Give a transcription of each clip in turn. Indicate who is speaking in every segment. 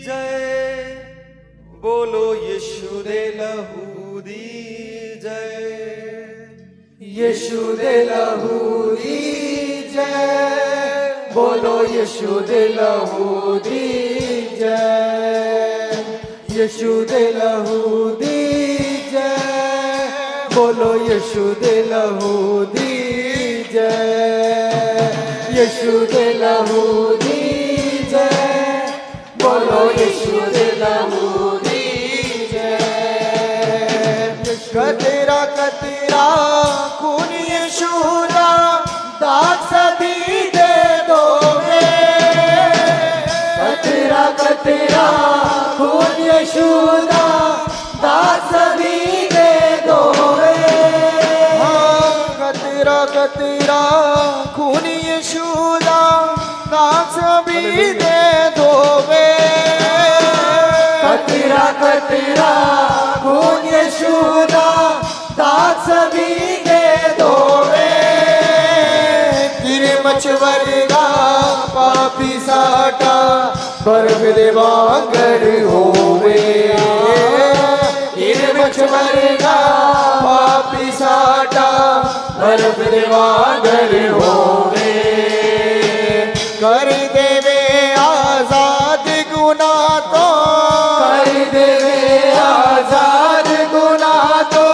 Speaker 1: जय, बोलो यीशु दे लहू दी जय,
Speaker 2: यीशु दे लहू दी जय, बोलो यीशु दे लहू दी जय, यीशु दे लहू दी जय, बोलो यीशु दे लहू दी जय, यीशु दे लहू दी जय, बोलो यीशु दे लहू दी जय। कतरा कतरा खून यीशु दा दाग सभी दे दोगे, कतरा कतरा खून यीशु दा दाग सभी दे दोगे, कतरा कतरा खून यीशु दा दाग सभी दे दोगे, कतरा कतरा खून यीशु दा दाग सभी दे दोगे। गिरमच वर्गा पापी साटा बर्फ दे वांगर होवे, गिरमच वर्गा पापी साटा बर्फ दे वांगर होवे, कर देवे आजाद गुनाह तो, कर देवे आजाद गुनाह तो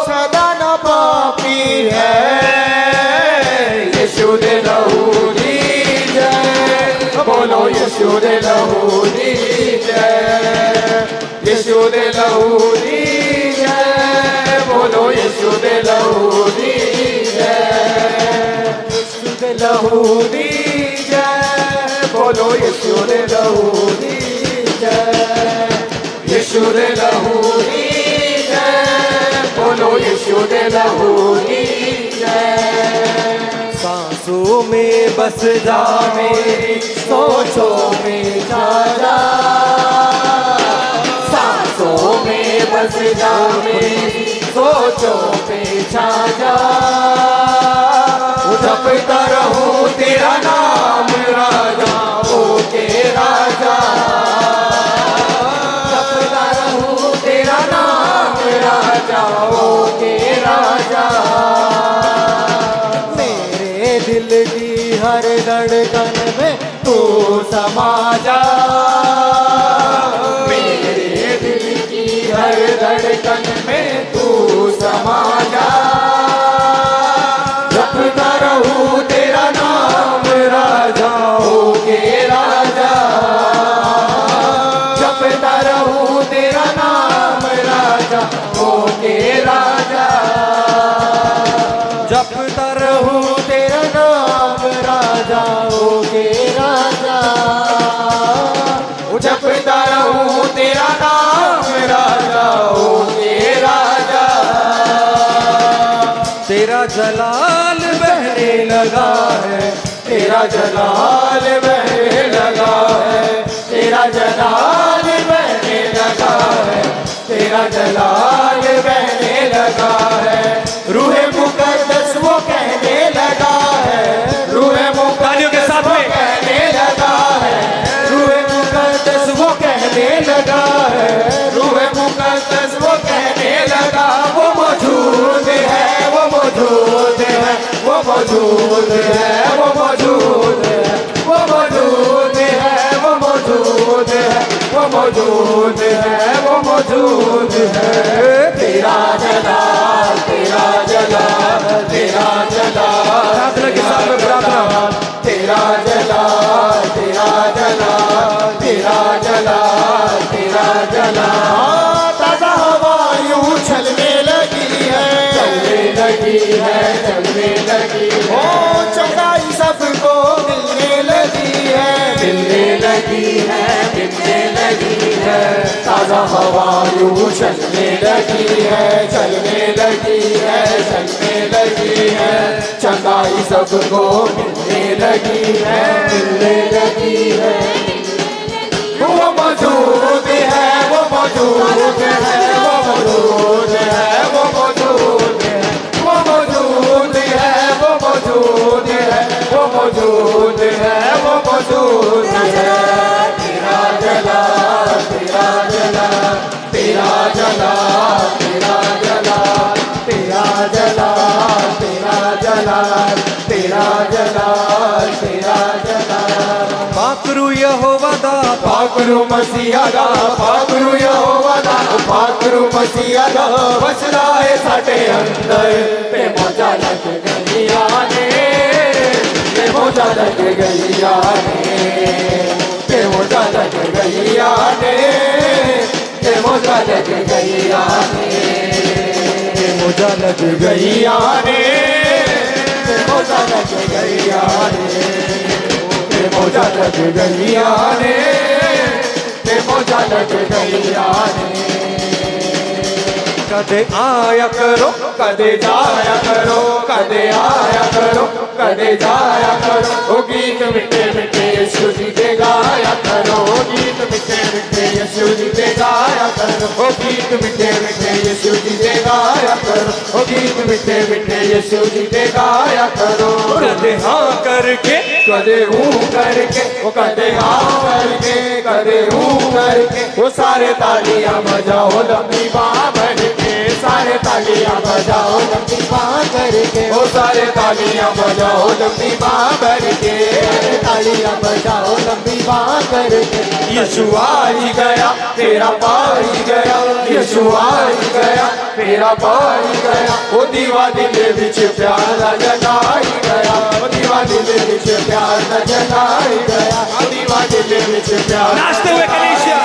Speaker 2: सदा न पापी है, यीशु दे लहू दी जय, बोलो यीशु दे लहू दी जय, यीशु दे लहू दी जय, बोलो यीशु दे लहू दी जय, यीशु दे लहू दी जय, बोलो यीशु दे लहू दी जय, यीशु दे लहू दी जय, बोलो यीशु दे लहू दी जय। सांसों में बस जा मेरी, सोचों में जा जा, सांसों में बस जा मेरी, सोचों में जा जा, जपता रहूं तेरा नाम राजा ओ के राजा, जपता रहूं तेरा नाम राजा ओ के राजा, मेरे दिल की हर धड़कन में तू समा जा, मेरे दिल की हर धड़कन में तू समा जा, जपता रहूं तेरा नाम राजा ओ के राजा, जपता रहूं तेरा नाम राजा ओ के राजा, जपता रहूं तेरा नाम राजा ओ के राजा, जपता रहूं तेरा नाम राजा ओ के राजा।
Speaker 1: तेरा जलाल
Speaker 2: बहने लगा है, तेरा जलाल बहने लगा है, तेरा जलाल बहने लगा है, तेरा जलाल बहने लगा है, रूहे मुकद्दस वो कहने लगा है, रूहे मुकद्दस के साथ में कहने लगा है, रूहे मुकद्दस वो कहने लगा है, रूहे मुकद्दस वो कहने लगा, वो मौजूद है, वो मौजूद है, वो मौजूद है, वो मौजूद है, वो मौजूद है, वो मौजूद है, वो मौजूद है, वो मौजूद है। तेरा जलाल, तेरा जलाल, तेरा जलाल,
Speaker 1: प्रार्थना के साथ में प्रार्थना,
Speaker 2: तेरा जलाल, तेरा जलाल, तेरा जलाल, तेरा जलाल, ताजा हवा यूं चलने लगी है, चलने लगी है, चलने लगी है, ओ चंगाई सबको मिलने लगी है, मिलने लगी है, मिलने लगी है, ताजा हवा यूं चलने लगी है, चलने लगी है, चलने लगी है, चंगाई सबको मिलने लगी है, मिलने लगी है, वो मौजूद है, वो मौजूद है, वो मौजूद है, वो मौजूद है, वो मौजूद है, वो मौजूद है, वो मौजूद है, वो मौजूद है, तेरा जलाल पाकरू मसीहा दा पाकरू यहोवा दा पाकरू मसीहा दा वसदा है साडे अंदर ते मौजा लग गईया ने ते मौजा लग गईया ने ते मौजा लग गईया ने ते मौजा लग गईया ने ते मौजा लग गईया ने ते मौजा लग गईया ने ते मौजा लग गईया ने ते मौजा लग गईया ने
Speaker 1: कदे आया करो
Speaker 2: कदे जाया करो कदे आया करो कदे जाया करो ओ गीत मिठे मिठे यीशु जी दे गाया करो गीत मिठे मिठे यीशु जी दे गाया करो ओ गीत मिठे मिठे यीशु जी दे गाया करो ओ गीत मिठे मिठे यीशु जी दे गाया करो
Speaker 1: कदे हाँ करके
Speaker 2: कदे हूँ करके वो कदे हाँ करके कदे हूँ करके वो सारे तालियां बजाओ लंबी बाँ बढ़ के सारे तालियां बजाओ लंबी बाँ करके वो सारे तालियां बजाओ लंबी बाँ बढ़ के तालियां बजाओ लंबी बाँ करके यीशु आ ही गया तेरा पा ही गया यीशु आ ही गया तेरा पा ही गया वो दीवा दिल विच प्यार दा जगाई गया वो दीवा दिल विच प्यार दा जगाई गया दीवा दिल विच प्यार
Speaker 1: नाचते हुए कलीसिया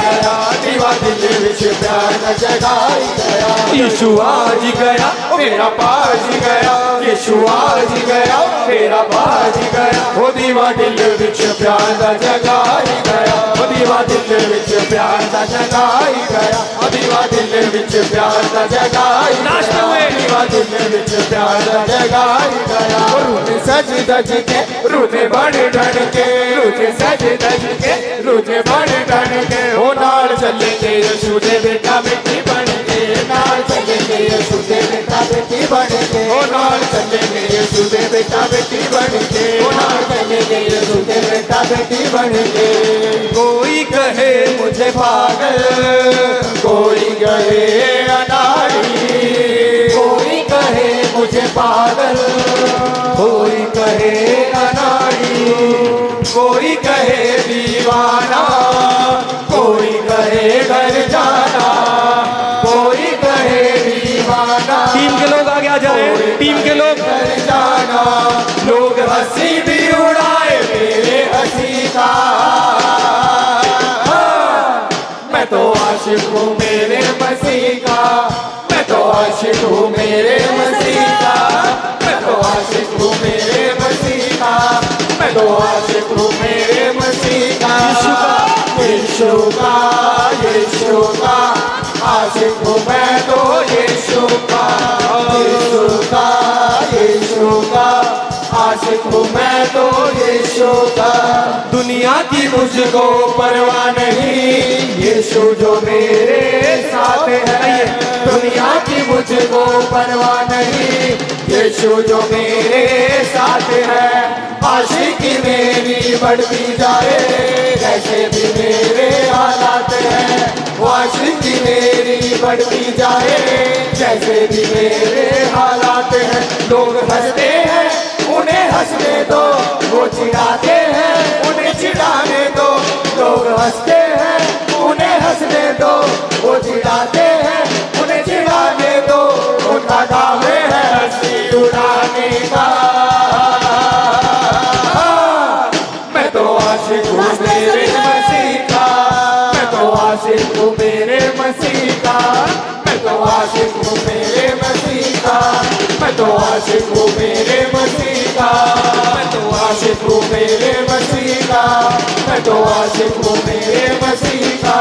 Speaker 2: दीवा दिल विच प्यार दा जगाई गया
Speaker 1: यीशु आज गया
Speaker 2: तेरा पाज गया यीशु आज गया तेरा पाज गया वो दीवा दिल विच प्यार दा जगाई गया वो दीवा दिल विच प्यार दा जगाई गया वो दीवा दिल विच प्यार दा जगाई
Speaker 1: नाचते हुए
Speaker 2: दीवा दिल विच प्यार दा जगाई गया रूठे सज धज के रूठे बड़े ढन के रूठे सज धज के रूठे बड़े ढन के वो नाल चलेंगे यीशु दे बेटा बेटी बन के नाल चलेंगे यीशु दे बेटा बेटी बन के वो नाल चलेंगे यीशु दे बेटा बेटी बन के वो नाल चलेंगे यीशु दे बेटा बेटी बन के
Speaker 1: कोई कहे
Speaker 2: मुझे पागल कोई कहे अनाड़ी कोई कहे मुझे पागल कोई कहे अनाड़ी कोई कहे दीवाना कोई कहे घर जाना कोई कहे दीवाना
Speaker 1: टीम के लोग आगे आ जाए टीम के लोग
Speaker 2: घर जाना लोग हंसी भी उड़ाए मेरे हंसी का मैं तो आशिक हूँ मेरे मसीह का मैं तो आशिक हूँ मेरे मसीह का मैं तो आशिक हूँ मेरे मसीह का मैं तो आशिक हूँ मेरे मसीह का यीशु का यीशु का आशिक हूँ मैं तो यीशु का यीशु का यीशु का आशिक हूँ मैं तो यीशु का दुनिया की मुझको परवाह नहीं यीशु जो मेरे साथ है दुनिया की मुझको परवाह नहीं यीशु जो मेरे साथ है आशिकी मेरी बढ़ती जाए जैसे भी मेरे हालात हैं वो आशिकी मेरी बढ़ती जाए जैसे भी मेरे हालात हैं लोग हंसते हैं उन्हें हंसने दो वो चिढ़ाते हैं उन्हें चिढ़ाने दो लोग हंसते हैं उन्हें हंसने दो वो चिढ़ाते हैं उन्हें चिढ़ाने दो उनका काम है हंसी उड़ाने का मैं तो आशिक हूँ मेरे मसीह का मैं तो आशिक हूँ मेरे मसीह का मैं तो आशिक हूँ मेरे मसीह का मैं तो आशिक हूँ मेरे मसीह का मैं तो आशिक हूँ मेरे मसीह का मैं तो आशिक हूँ मेरे मसीह का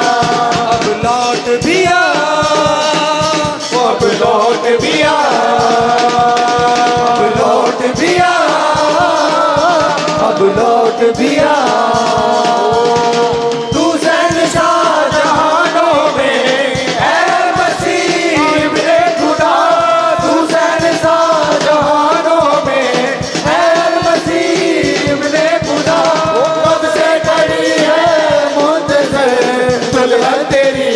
Speaker 1: अब लौट भी आ
Speaker 2: अब लौट भी आ अब लौट भी आ अब लौट भी आ तू शहंशाह जहानों में है मसीह मेरे खुदा तू शहंशाह जहानों में है मसीह मेरे खुदा कब से खड़ी है मुंतज़र दुल्हन तेरी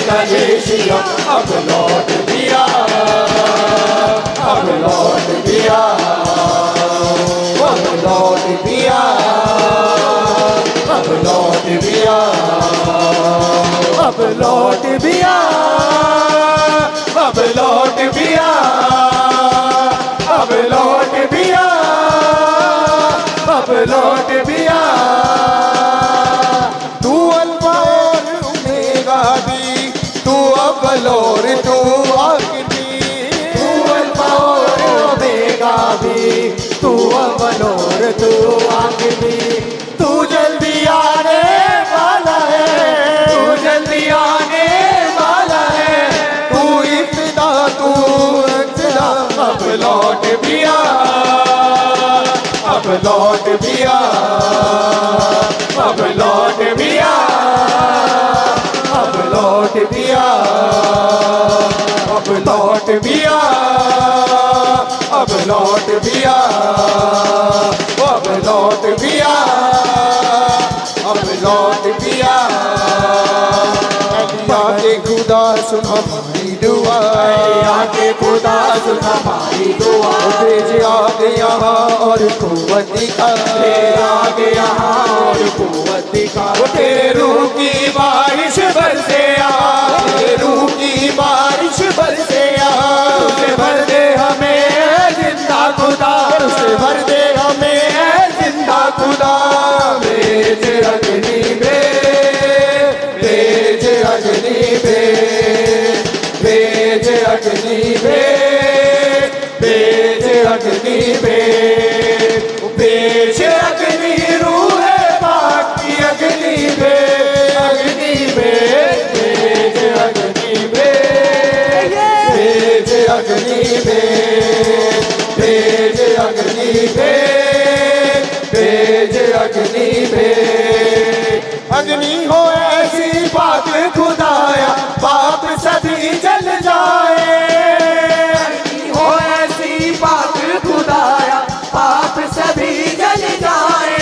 Speaker 2: कलेशिया अब लौट दिया अब लौट दिया अब लौट दिया अब लौट दिया लौट भी आ, अब लौट भी आ, अब लौट भी आ, अब लौट भी आ। तू अल्फा और ओमेगा भी, तू अव्वल और तू आखिरी, तू अल्फा और ओमेगा भी, तू अव्वल और तू आखिरी। तू जल्दी आने वाला है, तू जल्दी आने वाला है, तू इब्तिदा तू इंतजा। अब लौट भी आ, अब लौट भी आ, अब लौट भी आ, अब लौट भी आ, अब लौट भी आ, अब लौट भी आ, अब लौट भी आ, अब लौट भी आ। आके खुदा सुन हमारी दुआ, आके खुदा सुन हमारी दुआ। भेज आगे यहाँ और कुव्वत दिखा, आगे यहाँ और कुव्वत दिखा। तेरे रूह की बारिश बरसे आ, तेरे रूह की बारिश बरसे आ। तुझसे भर दे हमें जिंदा खुदा, तुझसे भर दे हमें जिंदा खुदा। भेज अग्नि भेज, भेज अग्नि भेज, भेज अग्नि भेज, भेज अग्नि भेज, भेज अग्नि रूह पाक की अग्नि भेज, अग्नि भेज, भेज अग्नि भेज, भेज अग्नि भेज, भेज अग्नि भेज, भेज अग्नि भेज। अग्नि हो ऐसी पाक खुदाया, पाप सभी जल जाए। अग्नि हो ऐसी पाक खुदाया, पाप सभी जल जाए।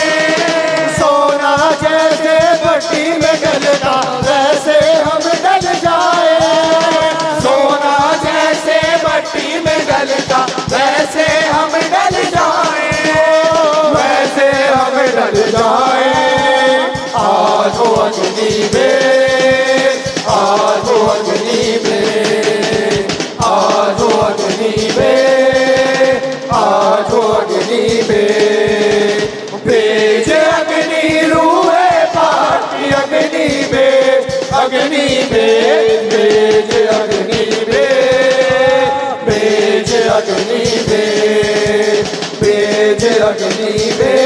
Speaker 2: सोना जैसे भट्टी में गलता, वैसे हम गल जाए। सोना जैसे भट्टी में गलता, वैसे हम गल जाए, वैसे हम गल जाए। आज हो अग्नि में, आज हो अग्नि में, आज हो अग्नि में, आज हो अग्नि में। भेज अग्नि रूह पाक की अग्नि में, अग्नि में, भेज अग्नि में, भेज अग्नि में, भेज अग्नि में,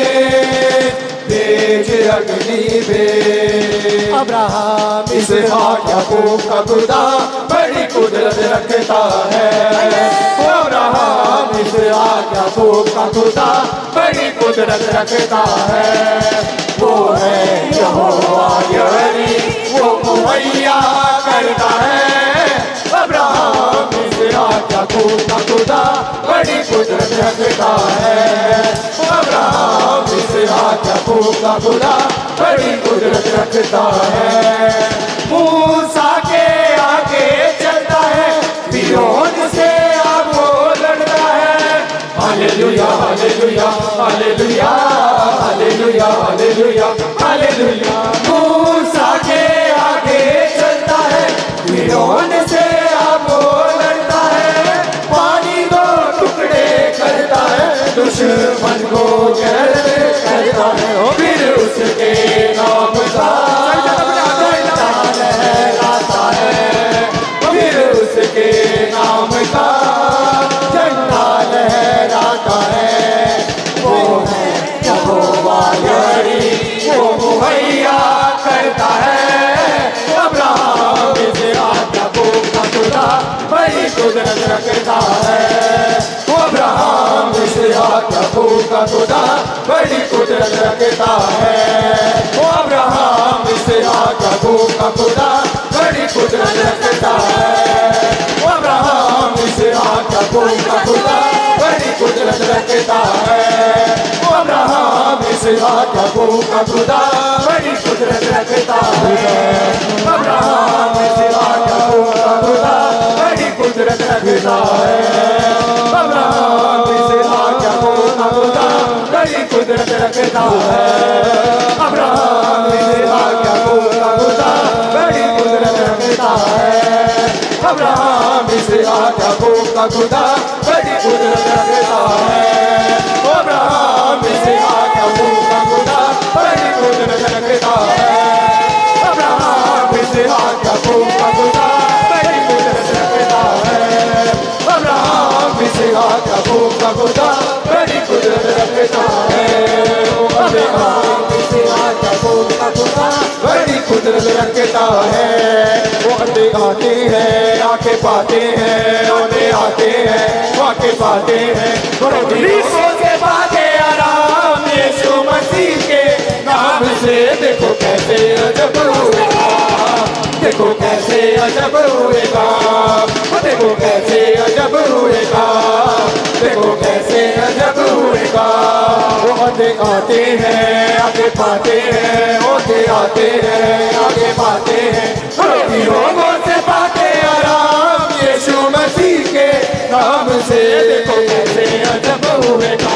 Speaker 2: भेज अग्नि में। अब्राहम इसहाक याकूब का खुदा बड़ी कुदरत रखता है। अब्राहम इसहाक याकूब का खुदा बड़ी कुदरत रखता है। वो है यहोवा यरी, वो मुहैया करता है। अब्राहम इसहाक याकूब का खुदा बड़ी कुदरत रखता है। अब्राहम इसहाक याकूब का खुदा बड़ी कुदरत रखता है। मूसा के आगे चलता है, फिरौन से आपको लड़ता है। Hallelujah hallelujah hallelujah hallelujah hallelujah hallelujah. मूसा के आगे चलता है, फिरौन से आपको लड़ता है। पानी दो टुकड़े करता है, दुश्मन को करता है। फिर उसके नाम का झंडा लहराता है, फिर उसके नाम का झंडा लहराता है। वो है यहोवा यरी, वो मुहैया करता है। अब्राहम इसहाक याकूब का खुदा बड़ी कुदरत रखता है। अब्राहम इसहाक याकूब का खुदा बड़ी कुदरत रखता है। अब्राहम इसहाक याकूब का खुदा बड़ी कुदरत रखता है। अब्राहम इसहाक याकूब का खुदा बड़ी कुदरत रखता है। अब्राहम इसहाक याकूब का खुदा बड़ी कुदरत रखता है। अब्राहम इसहाक याकूब का खुदा बड़ी कुदरत रखता है। अब्राहम इसहाक याकूब का खुदा बड़ी कुदरत रखता है। अब्राहम इसहाक याकूब का खुदा बड़ी कुदरत रखता है। से आजा का खुदा बड़ी कुदरत रखता है। अब्राहम से आजा का खुदा बड़ी कुदरत रखता है। अब्राहम से आजा का खुदा बड़ी कुदरत रखता है। अब्राहम से आजा का खुदा बड़ी कुदरत रखता है। अब्राहम से आजा का खुदा बड़ी कुदरत रखता है। वो अंधे आते हैं आंखें पाते हैं, रोने आते हैं आंखें पाते हैं, रोटियों से पाते आराम यीशु मसीह के नाम से। देखो कैसे अजब हुएगा, देखो कैसे अजब हुएगा, देखो कैसे अजब हुएगा, देखो कैसे अजब हुएगा। वो अंधे आते हैं आगे पाते हैं, ओझे आते हैं आगे पाते हैं, रोगों से पाते आराम यीशु मसीह के नाम से। देखो कैसे अजब हुएगा,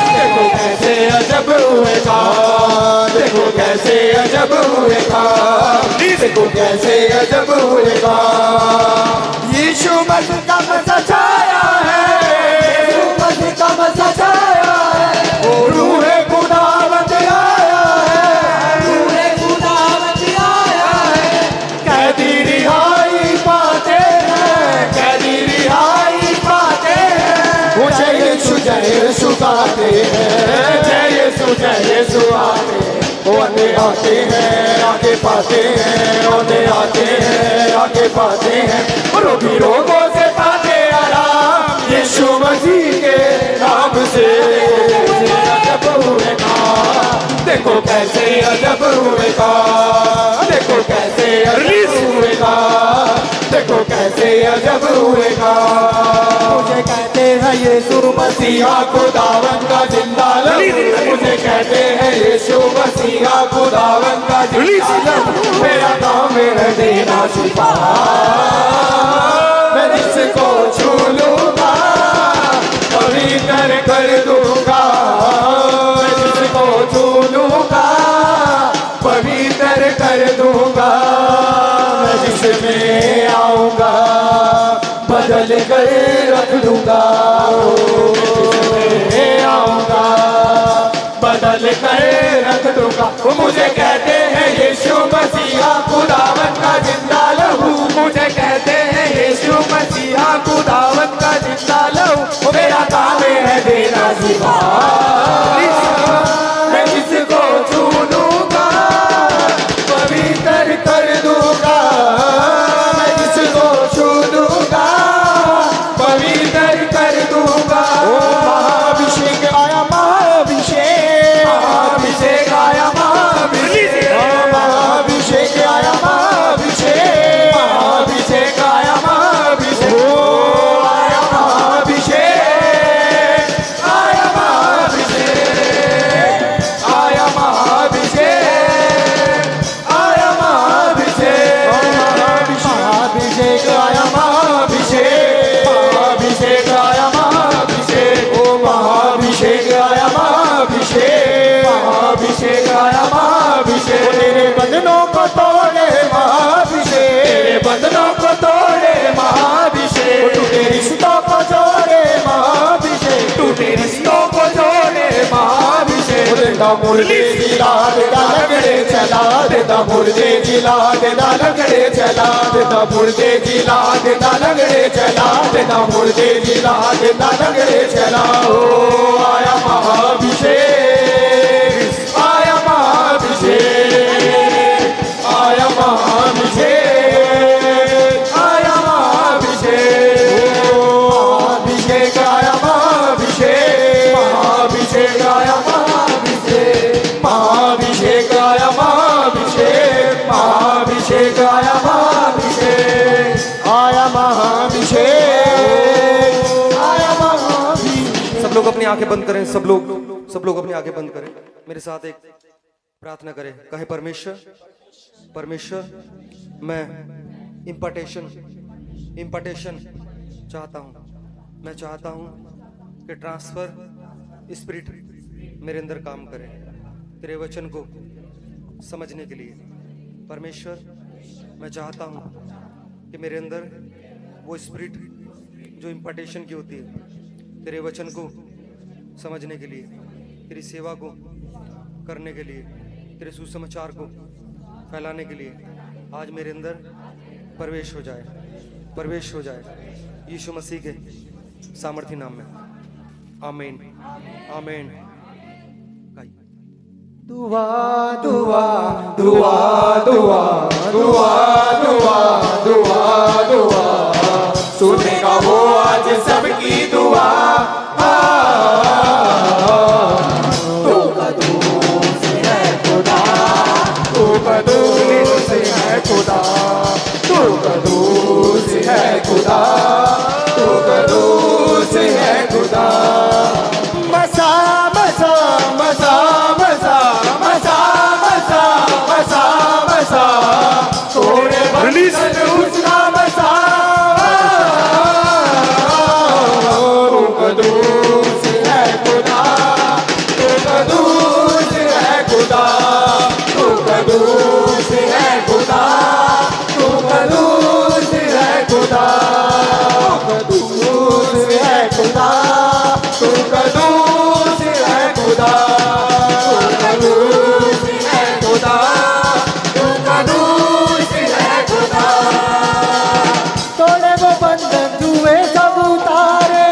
Speaker 2: देखो कैसे अजब हुएगा, देखो कैसे अजब हुएगा, देखो कैसे अजब हुएगा। यीशु मसीह का मज़ा छाया है, यीशु मसीह का मज़ा छाया है। वो रूहे खुदावंद आया है, रूहे खुदावंद आया है। कैदी रिहाई पाते हैं, कैदी रिहाई पाते हैं। वो जय यीशु गाते हैं, जय यीशु आते हैं। वो अंधे आते हैं आगे पाते हैं, रोने आते हैं आगे पाते हैं, रोगों से पाते आराम यीशु मसीह के नाम से। अजब हुएगा, देखो कैसे अजब हुएगा, देखो कैसे अजब हुएगा, देखो कैसे अजब हुएगा। मुझे कहते हैं यीशु मसीहा खुदावन का जिंदा लहू, मुझे कहते हैं यीशु मसीहा खुदावन का जिंदा लहू। मेरा काम है देना छिपा, मैं जिसको छू लूंगा पवित्र कर दूंगा, मैं जिसको छू लूंगा पवित्र कर दूंगा। मैं जिसमें आऊंगा बदल कर रख दूंगा, जिसमें आऊंगा बदल कर रख दूंगा। वो मुझे कहते हैं यीशु मसीहा खुदावन का जिंदा लहू, मुझे कहते हैं यीशु मसीहा खुदावन का जिंदा लहू। मेरा काम है देना सिखा, मैं जिसको छू लूंगा पवित्र कर दूंगा, मैं जिसको छू लूंगा पवित्र कर दूंगा। महाभिषेक आया, महाभिषेक, महाभिषेक आया, महाभिषेक, महाभिषेक आया, महाभिषेक, महाभिषेक आया, महाभिषेक आया, महाभिषेक आया, महाभिषेक आया, महाभिषेक आया, महाभिषेक, महाभिषेक आया, महाभिषेक, महाभिषेक आया, महाभिषेक, ओ महाभिषेक आया, महाभिषेक, महाभिषेक आया, महाभिषेक। तेरे बंधनों को तोड़े महाभिषेक, तेरे बंधनों को तोड़े महाभिषेक, टूटे रिश्तों को जोड़े महाभिषेक, टूटे रिश्तों को जोड़े महाभिषेक। देता मुर्दे जिला देता लगड़े चला, देता मुर्दे जिला देता लगड़े चला, देता मुर्दे जिला देता लगड़े चला, देता मुर्दे जिला देता लगड़े चला। ओ आया महाभिषेक, आया महाभिषेक, आया महाभिषेक, आया महाभिषेक, महाभिषेक आया, महाभिषेक, महाभिषेक आया, महाभिषेक, महाभिषेक आया, महाभिषेक, महाभिषेक आया, महाभिषेक आया, महाभिषेक आया, महाभिषेक।
Speaker 1: सब लोग अपनी आंखें बंद करें, सब लोग अपनी आंखें बंद करें, मेरे साथ एक प्रार्थना करें। कहे परमेश्वर, परमेश्वर मैं इम्पार्टेशन चाहता हूँ, मैं चाहता हूँ कि ट्रांसफर स्पिरिट मेरे अंदर काम करे तेरे वचन को समझने के लिए। परमेश्वर मैं चाहता हूँ कि मेरे अंदर वो स्पिरिट जो इम्पार्टेशन की होती है, तेरे वचन को समझने के लिए, तेरी सेवा को करने के लिए, तेरे सुसमाचार को फैलाने के लिए आज मेरे अंदर प्रवेश हो जाए, प्रवेश हो जाए यीशु मसीह के सामर्थी नाम में। आमीन आमीन।
Speaker 2: दुआ दुआ दुआ दुआ दुआ दुआ दुआ दुआ सुनेगा वो आज सबकी दुआ। तू कदूस है खुदा, तू कदूस है खुदा, तू कदूस है खुदा, तू कदूस है खुदा। मसा मसा मसा मसा मसा मसा मसा मसा थोड़े बंधन उसका मसा। तू कदूस है खुदा, तू कदूस है खुदा, तू कदूस है खुदा, तू कदूस है खुदा, कदूस है खुदा, तू कदूस है खुदा, तू कदूस है खुदा, तू कदूस है खुदा। तोड़े वो बंधन जुए सब उतारे,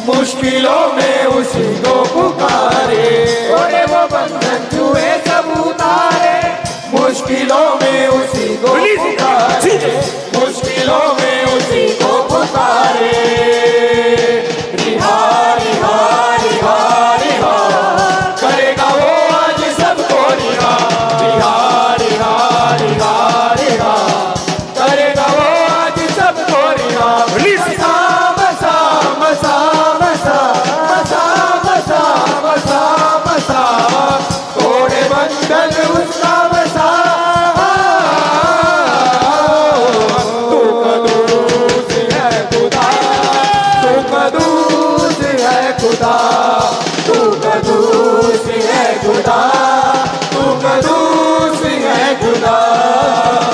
Speaker 2: मुश्किलों में उसी को पुकारे। तोड़े वो बंधन जुए सब उतारे, मुश्किलों में उसी को पुकारे, मुश्किलों में उसी को पुकारे। रिहा रिहा रिहा रिहा करेगा वो आज सबको रिहा, रिहा रिहा रिहा रिहा करेगा वो आज सबको रिहा। मसा मसा मसा मसा मसा मसा मसा थोड़े बंधन उसका मसा। तू कदूस है खुदा, तू कदूस है खुदा, तू कदूस है खुदा, तू कदूस है खुदा,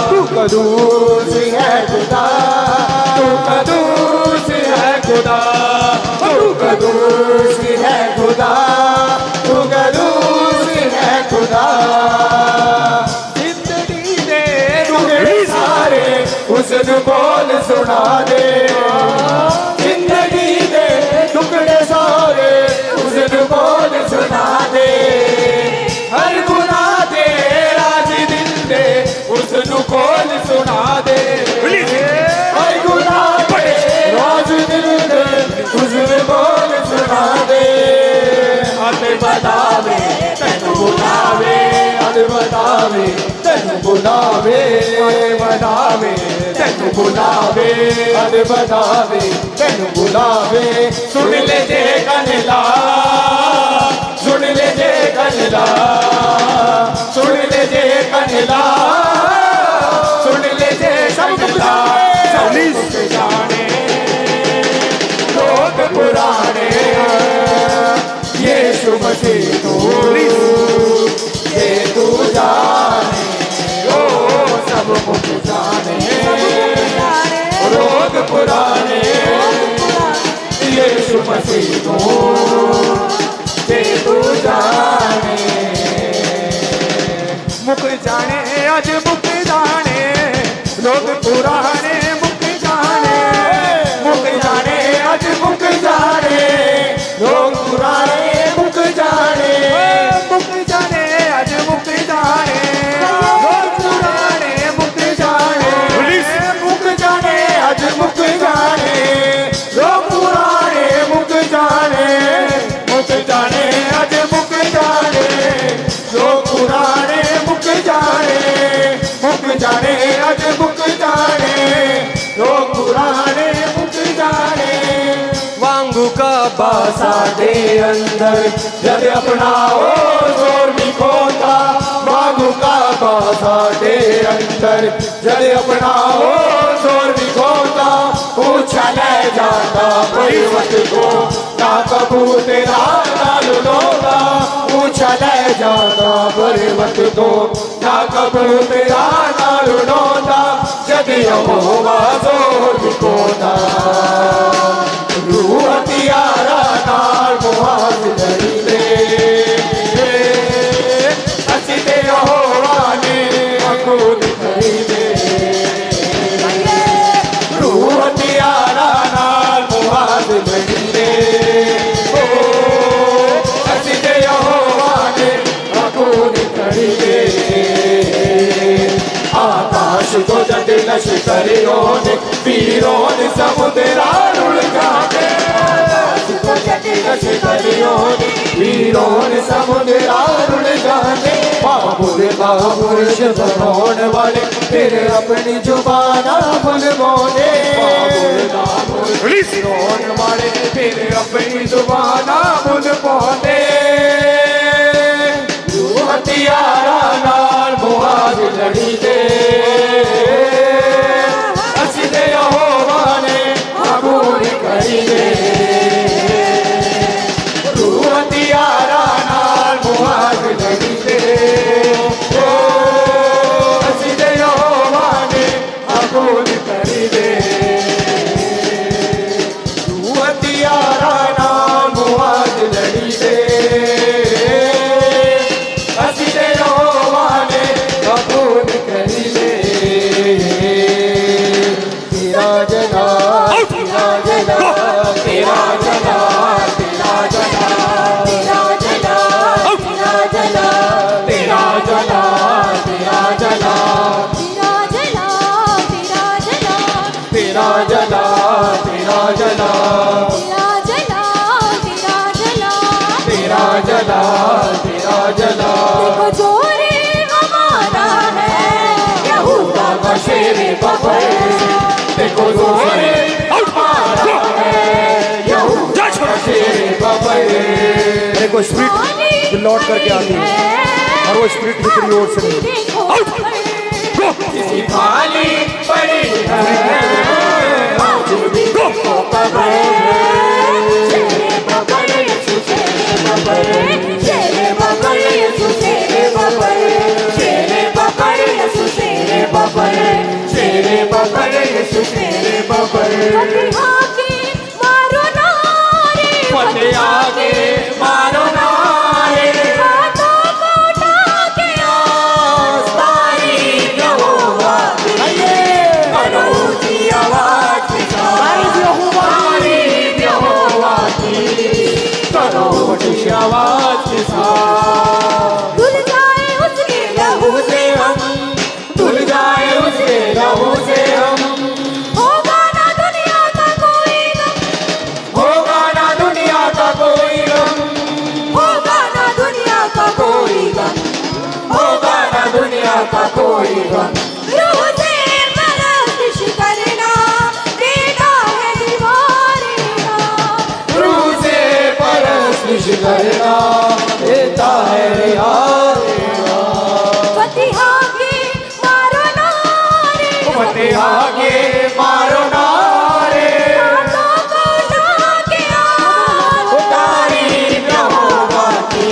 Speaker 2: तू कदूस है खुदा, तू कदूस है खुदा, तू कदूस है खुदा, तू कदूस है खुदा। जिंदगी दे टुकड़े सारे हुस्न बोल सुना दे, जिंदगी दे टुकड़े सारे हुस्न बोल सुना दे। हर गुनाह दे राज दिल दे हुस्न बोल सुना दे, हर गुनाह दे राज दिल दे हुस्न बोल सुना दे। अद बतावे तेन बुलावे, अद बतावे तेन बुलावे, अद बतावे तेन बुलावे, अद बतावे तेन बुलावे। सुन ले जे कनला, सुन ले जे कनला, सुन ले जे कनला, सुन ले जे कनला। सब जाने लोग पुराने यीशु मसीह तू, ये तू जाने ओ सब कुछ जाने। रोग पुराने यीशु मसीह तू, ये तू जाने। मुक जाने आज मुक जाने, लोग पुराने मुक जाने, मुक जाने आज मुक जाने, लोग पुराने मुक जाने, मुक जाने आज मुक जाने, लोग पुराने मुक जाने, मुक जाने आज मुक जाने, लोग पुराने मुक जाने, मुक जाने आज मुक जाने, लोग पुराने मुक जाने, मुक जाने आज मुक जाने, लोग पुराने मुक जाने। वांगू का बासा दे अंदर जद अपनाओ जोर भी खोता, वांगू का बासा दे अंदर जद अपनाओ जोर भी खोता। पूछा ले जाता परिवत को ना कबू तेरा नाल लोगा, पूछा ले जाता परिवत को ना कबू तेरा नाल लोगा। जग यहोवा जोर कोना रूह हथियारा नाल मुहाज लड़ी दे असी ते यहोवा ने अकूल करी दे रूह हथियारा नाल मुहाज लड़ी दे असी ते यहोवा ने अकूल करी दे आकाश को जटिल लश्करियों ने वीरों ने समुद्रा उलझा दे आकाश को जटिल लश्करियों ने वीरों ने समुद्रा उलझा दे बाबुल बाबुल शबनों वाले फिर अपनी जुबाना बुलवाने बाबुल बाबुल शबनों वाले फिर अपनी जुबाना बुलवाने हथियारा नाल मुहाज लड़ी दे असी ते यहोवा ने कबूल करी दे हथियारा नाल मुहाज लड़ी दे असी ते यहोवा ने कबूल करी दे हथियारा नाल मुहाज लड़ी दे
Speaker 3: देखो जोरे हमारा है यहूदा का शेरे बबर
Speaker 2: देखो जोरे हमारा है यहूदा का शेरे बबर
Speaker 1: देखो स्पिरिट लौट करके आती है और वो स्पिरिट दूसरी ओर से
Speaker 2: किसी खाली पड़ी है
Speaker 3: मारो नारे
Speaker 2: मारो नारे
Speaker 3: हाथों को उठा के आसमानी यहोवा
Speaker 2: करो की आवाज यहोवा की करो की आवाज के साथ
Speaker 3: धुल जाए उसके लहू से हम
Speaker 2: धुल जाए उसके लहू से हम
Speaker 3: होगा ना दुनिया का कोई गम
Speaker 2: होगा ना दुनिया का कोई गम
Speaker 3: होगा ना दुनिया का कोई गम
Speaker 2: होगा ना दुनिया का कोई गम
Speaker 3: रूह से परस्तिश करना देता है निवारेगा
Speaker 2: रूह से परस्तिश करना देता है रिहारेगा
Speaker 3: फतिहा के मारो नारे
Speaker 2: फतिहा के मारो नारे
Speaker 3: हाथों को उठा के
Speaker 2: तारीफ यहोवा की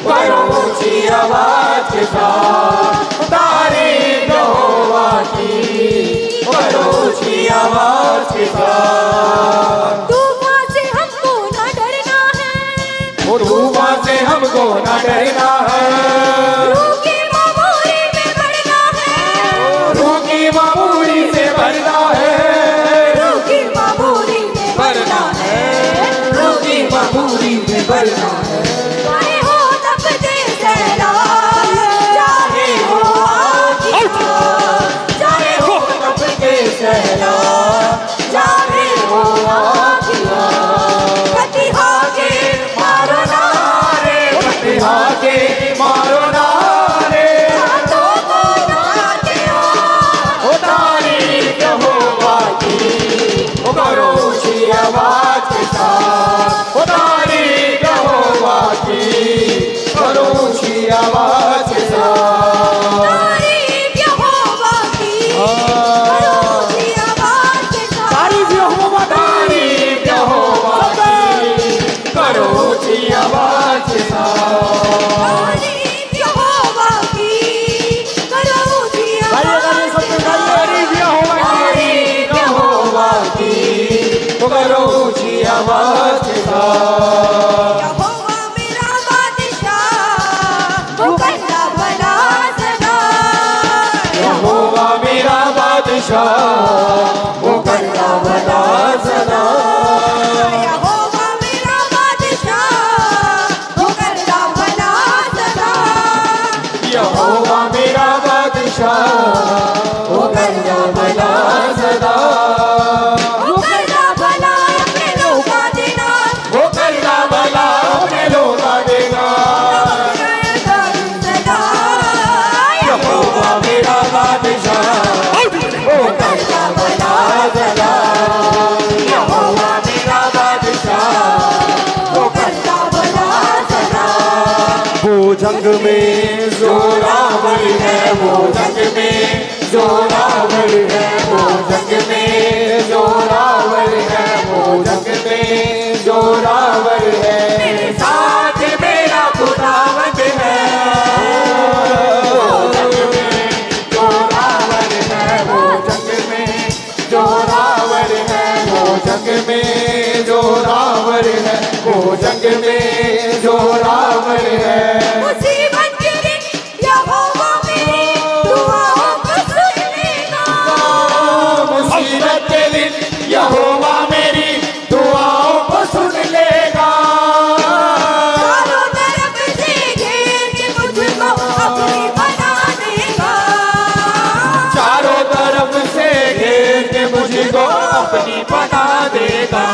Speaker 2: करो ऊंची आवाज के साथ तारीफ यहोवा की करो ऊंची आवाज के साथ
Speaker 3: तूफान से हमको न डरना है
Speaker 2: तूफान से हमको न डरना है
Speaker 3: रूह की मामूली में बढ़ना है
Speaker 2: रूह की मामूली से बढ़ना है
Speaker 3: रूह की मामूली में बढ़ना है
Speaker 2: रूह की मामूली में बढ़ना है
Speaker 3: चाहे हो तपते सैलाब चाहे हो आग चाहे हो
Speaker 2: तपके सैलाब
Speaker 3: चाहे हो आगिया फतिहा के मारो नारे
Speaker 2: फतिहा के मारो नारे
Speaker 3: हाथों को उठा के
Speaker 2: ओ तारीफ यहोवा की ओ करो ऊंची आवाज के साथ ओ तारीफ यहोवा बादशाह वो करता भला सदा।
Speaker 3: यहोवा मेरा बादशाह वो करता भला सदा।
Speaker 2: यहोवा मेरा बादशाह वो करता भला सदा।
Speaker 3: वो करता भला अपने लोका देना।
Speaker 2: वो करता भला अपने लोका देगा।
Speaker 3: सदा
Speaker 2: यहोवा मेरा बादशाह वो करता भला सदा। यहोवा मेरा बादशाह
Speaker 3: वो करता भला सदा।
Speaker 2: वो जंग में जोरावर है, वो जंग में जोरावर है, वो जंग में जोरावर है, वो जंग में जोरावर है। मेरे साथ मेरा खुदावंद है। वो जंग में जोरावर है, वो जंग में जोरावर है, वो जंग में जोरावर है, वो जंग में जोरावर है।
Speaker 3: मुसीबत के दिन यहोवा मेरी दुआओं को सुन लेगा।
Speaker 2: मुसीबत के दिन यहोवा मेरी दुआओं को सुन लेगा।
Speaker 3: चारों तरफ से घेर के मुझको अपनी बना देगा।
Speaker 2: चारों तरफ से घेर के मुझको अपनी बना देगा।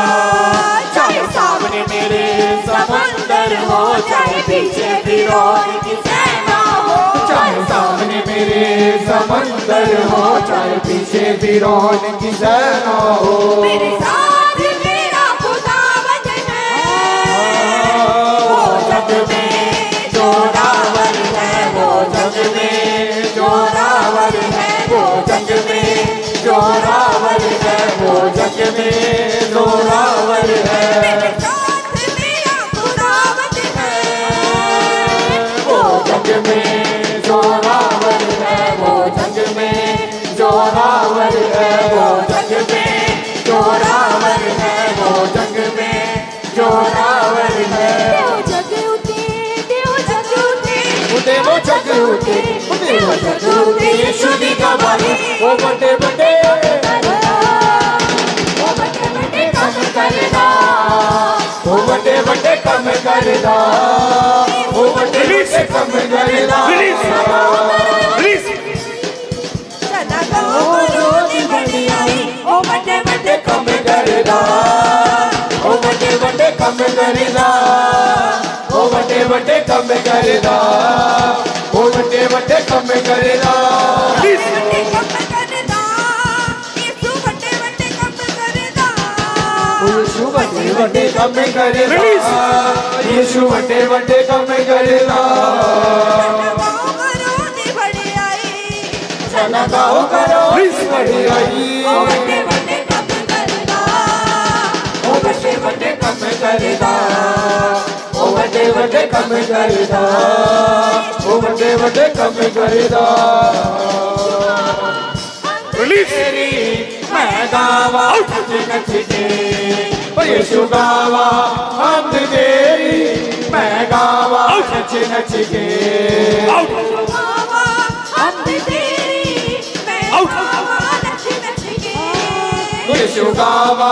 Speaker 2: चाहे सामने मेरे समंदर हो, चाहे पीछे फिरौन की सेना हो। चाहे सामने मेरे समंदर हो, चाहे पीछे फिरौन की सेना हो।
Speaker 3: मेरे साथ मेरा खुदावंद है।
Speaker 2: वो जग में जोरावर है, वो जग में जोरावर है, वो जग में जोरावर है, वो जग में जोरावर है।
Speaker 3: मेरे साथ मेरा खुदावंद है।
Speaker 2: वो जग में जोरावर है, वो जग में जोरावर है, वो जग में जोरावर है, वो जग में जोरावर है।
Speaker 3: देव जग उठे, देव जग उठे।
Speaker 2: उठे वो जग उठे, उठे वो जग उठे, यीशु दी गवाही वो बड़े बड़े
Speaker 3: वो बड़े बड़े काम
Speaker 2: करदा। वो बड़े बड़े कम करदा। वो बड़े बड़े कम करदा।
Speaker 3: सदा गाओ रोजी बड़ी आई। ओ बड़े बड़े
Speaker 2: कम करदा। वो बड़े बड़े कम करदा। वो बड़े बड़े कम करदा। वो बड़े बड़े कम करदा।
Speaker 3: बड़े काम करदा। यीशु बड़े बड़े काम करदा।
Speaker 2: यीशु बड़े बड़े कम करदा। यीशु बड़े बड़े कम करदा।
Speaker 3: गाओ रोजी बड़ी आई।
Speaker 2: सदा गाओ करो बड़ी आई।
Speaker 3: ओ बड़े बड़े काम करदा।
Speaker 2: ओ बड़े बड़े कम करदा। ओ बड़े बड़े कम करदा। ओ बड़े बड़े कम करदा। तेरी मैं गावा नच नच के, ओ यीशु गावा हम तेरी मैं गावा नच नच के।
Speaker 3: बाबा हम तेरी मैं बाबा नच नच के।
Speaker 2: यीशु गावा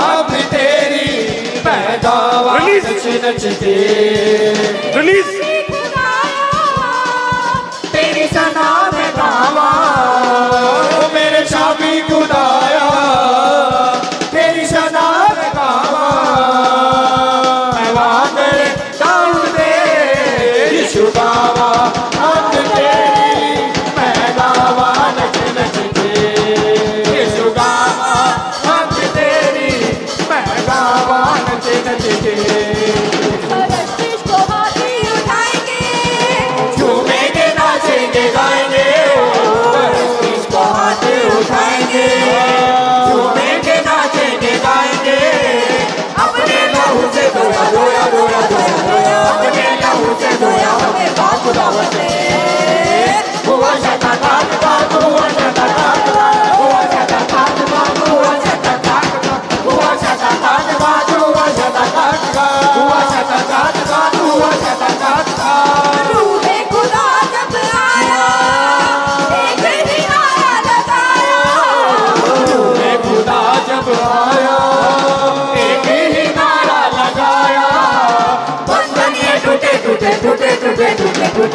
Speaker 2: हम तेरी मैं गावा नच नच के। तेरी सना में गावा मेरे शामी खुदाया। तेरी सना में गावा मैं वांगर दाऊद दे। यीशु गावा हम तेरी मैं गावा नच नच के। यीशु गावा हम तेरी मैं गावा नच नच के।
Speaker 3: को हाथी उठाएंगे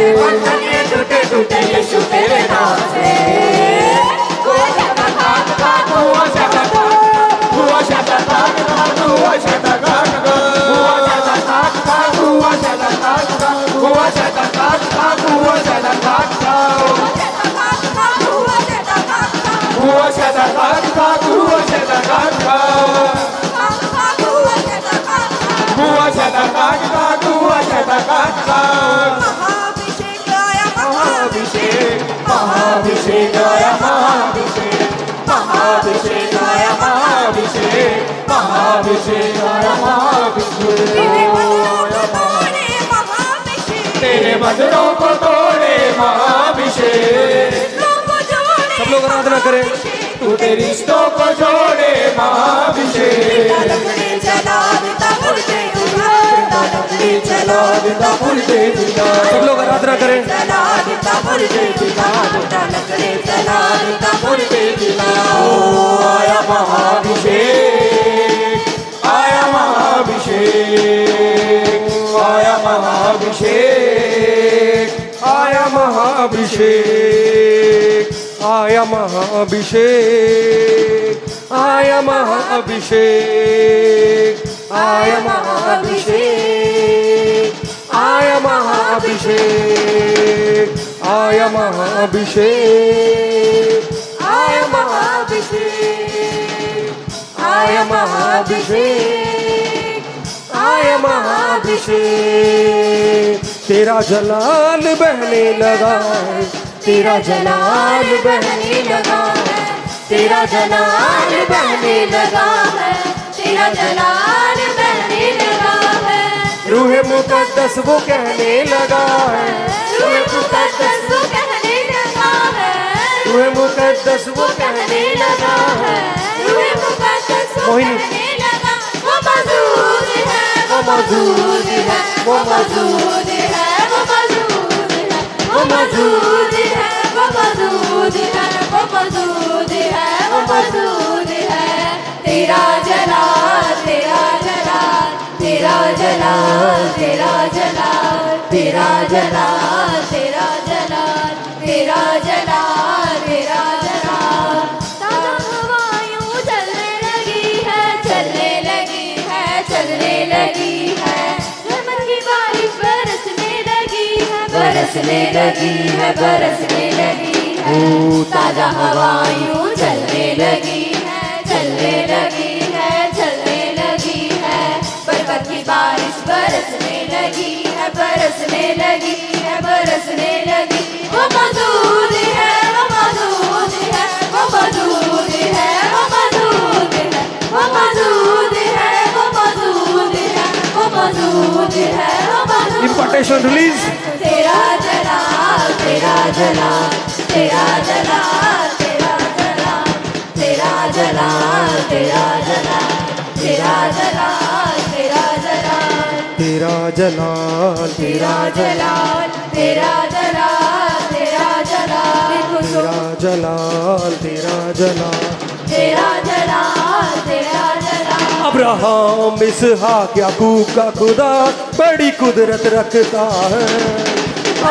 Speaker 2: के बंधन ये टूटे टूटे यीशु तेरे नाम से हुआ शता काट काट हुआ शता काट हुआ शता काट काट हुआ शता काट काट हुआ शता काट काट हुआ शता काट काट हुआ शता काट काट हुआ शता काट काट हुआ शता काट काट हुआ शता काट काट हुआ शता काट काट हुआ शता काट काट महाभिषेक महाभिषेक आया महाभिषेक महाभिषेक आया महाभिषेक महाभिषेक आया महाभिषेक तेरे बंधनों को तोड़े महाभिषेक
Speaker 1: सब लोग आराधना करें।
Speaker 2: टूटे रिश्तों को जोड़े महाभिषेक
Speaker 1: सब लोग आराधना करें।
Speaker 2: आया महाभिषेक आया महाभिषेक आया महाभिषेक
Speaker 1: आया महाभिषेक आया महाभिषेक आया महाभिषेक आया महाभिषेक आया महाभिषेक आया महाभिषेक आया महाभिषेक आया महाभिषेक आया महाभिषेक तेरा जलाल बहने लगा है तेरा जलाल बहने लगा है
Speaker 3: तेरा जलाल बहने लगा है तेरा जलाल बहने लगा है
Speaker 1: रूह मुकद्दस वो कहने लगा है
Speaker 3: रूह मुकद्दस वो कहने लगा है
Speaker 1: रूह मुकद्दस वो कहने लगा है
Speaker 3: रूह मुकद्दस वो
Speaker 1: मोहिनी।
Speaker 3: कहने लगा वो मौजूद है वो मौजूद है वो मौजूद है वो मौजूद है वो मौजूद है वो मौजूद है वो मौजूद है वो मौजूद है तेरा जलाल तेरा जलाल तेरा जलाल तेरा जलाल तेरा जलाल तेरा जलाल तेरा जलाल तेरा जलाल ताजा हवाएं चलने लगी है चलने लगी है चलने लगी है रहमत की बारिश बरसने लगी है बरसने लगी है बरसने लगी है ताजा हवाएं चलने लगी है चलने लगी है चलने लगी है बरकत की बारिश बरसने लगी है बरसने लगी है बरसने लगी वो मौजूद है वो मौजूद है वो मौजूद है वो मौजूद है वो मौजूद है वो मौजूद है वो मौजूद है वो मौजूद
Speaker 1: इम्पार्टेशन रिलीज
Speaker 3: तेरा जलाल तेरा जलाल तेरा जलाल तेरा जलाल तेरा जलाल तेरा जलाल तेरा जलाल तेरा जलाल
Speaker 1: तेरा जलाल
Speaker 3: तेरा जलाल तेरा जलाल तेरा जलाल
Speaker 1: तेरा जलाल तेरा जलाल
Speaker 3: तेरा जलाल तेरा जलाल
Speaker 1: अब्राहम इसहाक याकूब का खुदा बड़ी कुदरत रखता है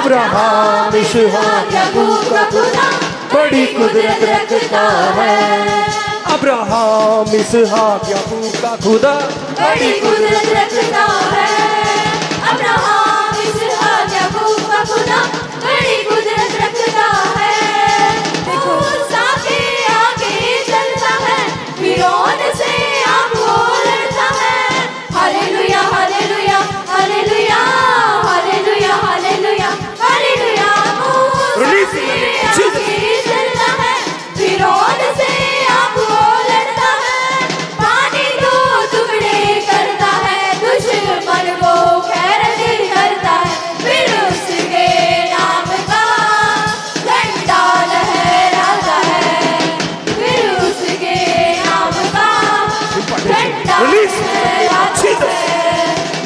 Speaker 1: अब्राहम इसहाक
Speaker 3: याकूब का खुदा
Speaker 1: बड़ी कुदरत रखता है अब्राहम इसहाक याकूब का खुदा
Speaker 3: बड़ी कुदरत रखता है अब्राहम इसहाक याकूब का खुदा बड़ी कुदरत रखता है मूसा के आगे चलता है फिरौन से आपको लड़ता है hallelujah hallelujah hallelujah hallelujah hallelujah hallelujah मूसा के आगे चलता है फिरौन से आपको लड़ता है पानी दो टुकड़े करता है दुश्मन को खैरत करता है फिर उसके नाम का झंडा लहराता है फिर उसके नाम का झंडा
Speaker 1: Release.
Speaker 3: लहराता है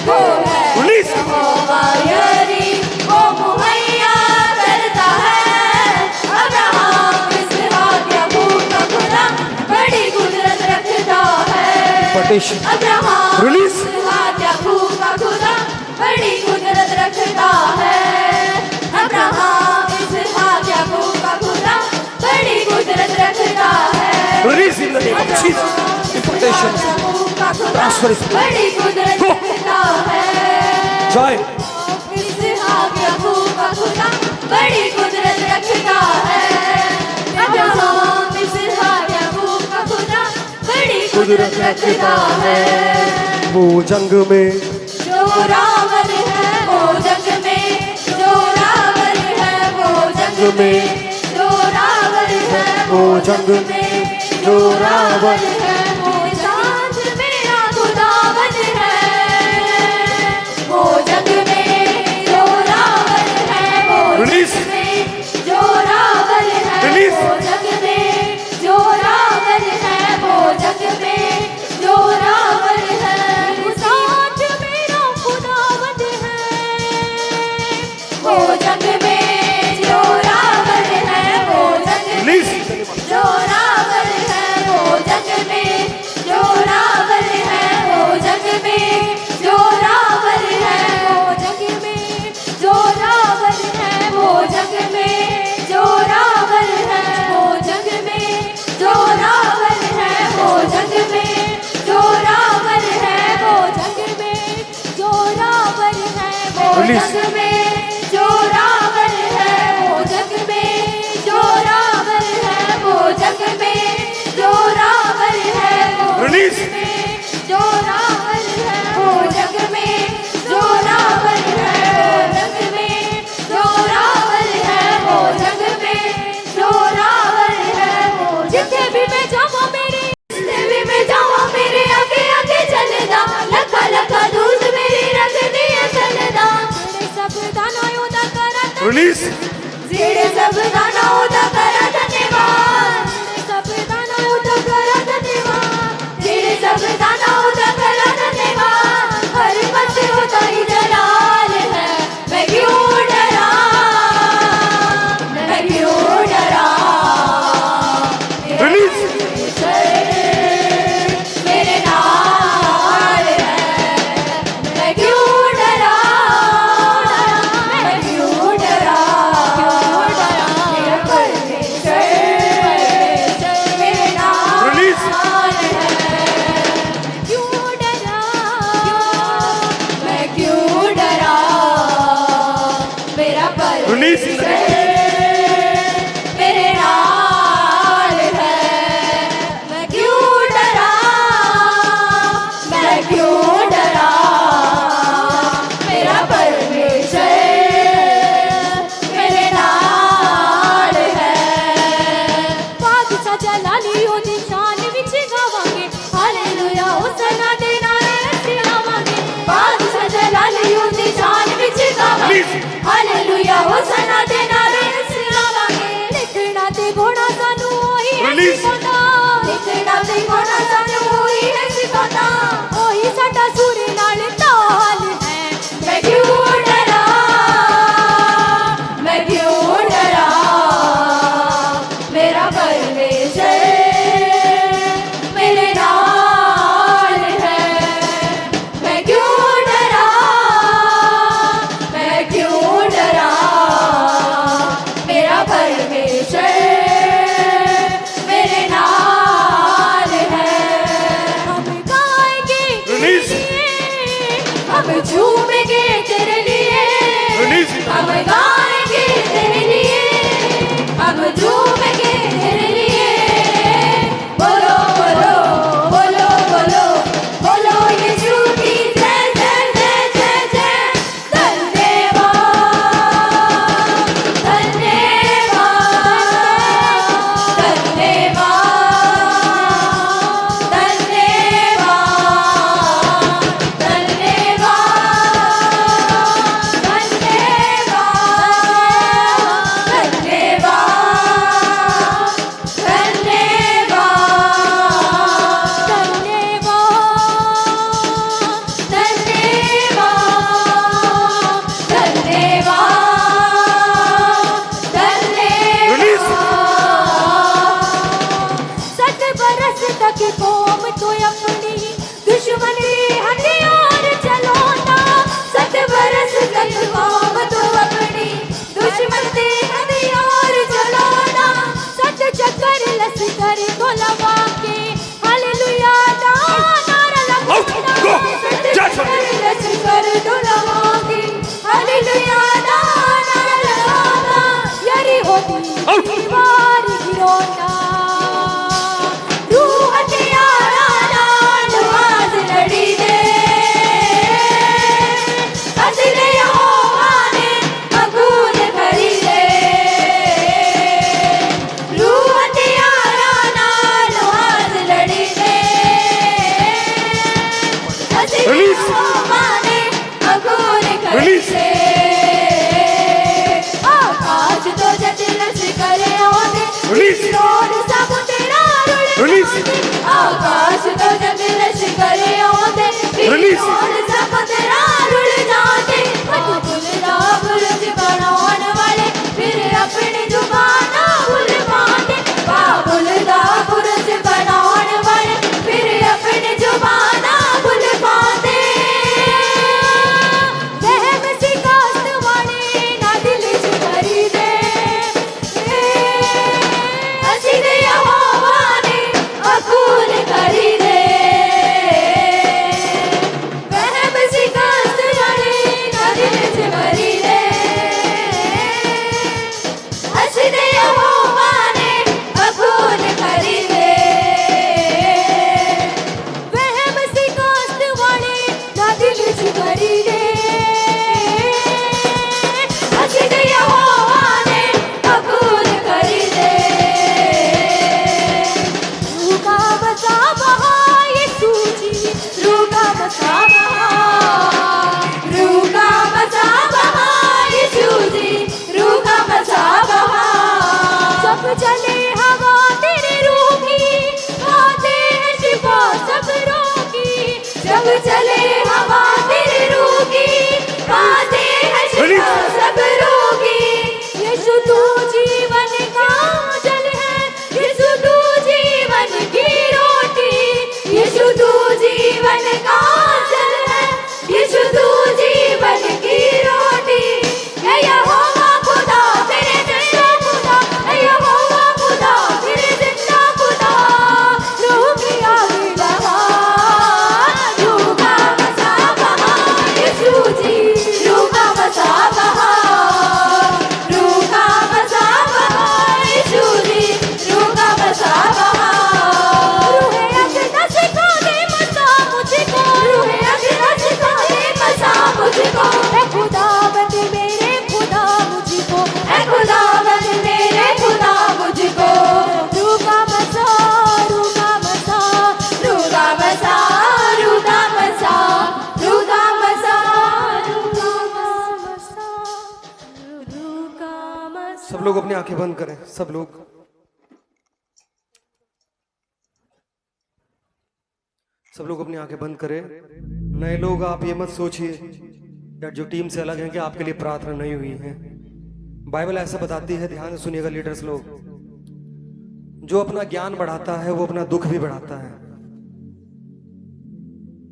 Speaker 3: वो है
Speaker 1: Release.
Speaker 3: यहोवा यरी वो मुहैया करता है अब्राहम इसहाक याकूब का खुदा बड़ी कुदरत रखता है
Speaker 1: Partition.
Speaker 3: Abraham
Speaker 1: Release.
Speaker 3: इसहाक याकूब का खुदा बड़ी कुदरत रखता है
Speaker 1: Release in the name of Jesus. Impartation. Transfer is
Speaker 3: बड़ी कुदरत रखता है
Speaker 1: joy.
Speaker 3: इसहाक याकूब का खुदा बड़ी कुदरत रखता है अब्राहम इसहाक याकूब का खुदा बड़ी कुदरत रखता है
Speaker 1: वो जंग में
Speaker 3: जोरावर है वो जग में जोरावर है वो जग में जोरावर है
Speaker 1: वो जंग में जोरावर
Speaker 3: है वो साथ मेरा खुदावन है वो जग में जोरावर है वो
Speaker 1: Release.
Speaker 3: जग में जोरावर है
Speaker 1: Release.
Speaker 3: वो जग में जोरावर है वो जग में जोरावर है वो साथ मेरा खुदावन है वो जग में जोरावर है वो जग में
Speaker 1: Release.
Speaker 3: जोरावर है वो जग में जोरावर है वो जग में जोरावर है वो जग में जोरावर है वो जग में जोरावर है वो जग में जोरावर है वो जग में जोरावर है वो जग में जोरावर है वो
Speaker 1: Release.
Speaker 3: जग में जोरावर है वो जग में जोरावर है वो जग में जोरावर है वो
Speaker 1: Release.
Speaker 3: जोरावर है वो जग में जोरावर है वो जग में जोरावर है वो जग में जोरावर है वो जिथे भी मैं जावां मेरे जिथे भी मैं जावां मेरे आगे आगे चलदा लखा लखा दूध मेरी रखनी है चलदा जेड़े सब दाना उदा करा
Speaker 1: Release.
Speaker 3: जेड़े सब दाना उदा करा धन्यवाद सब दाना उदा करा धन्यवाद जेड़े सब दाना उदा करा धन्यवाद हर मत होता ही जलाल है मैं क्यों डरा मैं क्यों डरा
Speaker 1: Release.
Speaker 3: मेरे नाल है मैं क्यों डरा मैं क्यों डरा मेरा परमेश्वर मेरे नाल
Speaker 1: Release.
Speaker 3: है क्यों डरा मैं क्यों डरा मेरा
Speaker 1: Release in the name of
Speaker 3: परमेश्वर मेरे नाल है मैं क्यों डरा मैं क्यों डरा मेरा परमेश्वर मेरे नाल है बादशाह जलाली ओदी शान विच गावांगे हालेलुया होसना दे नारे असीं लावांगे बादशाह जलाली ओदी शान विच गावांगे हालेलुया होसना दे नारे असीं लावांगे लिखना ते घोड़ा सानू ओही है
Speaker 1: Release.
Speaker 3: सिखांदा लिखना ते घोड़ा सानू ओही है सिखांदा ओही साडा सुर नाल ताल है मैं क्यों डरा मैं क्यों डरा मेरा परमेश्वर मेरे नाल है मैं क्यों डरा मैं क्यों डरा मेरा परमेश्वर मेरे नाल
Speaker 1: आंखें बंद करें सब लोग। सब लोग अपनी आंखें बंद करें। नए लोग आप ये मत सोचिए या जो टीम से अलग हैं कि आपके लिए प्रार्थना नहीं हुई है। बाइबल ऐसा बताती है, ध्यान से सुनिएगा लीडर्स लोग, जो अपना ज्ञान बढ़ाता है वो अपना दुख भी बढ़ाता है।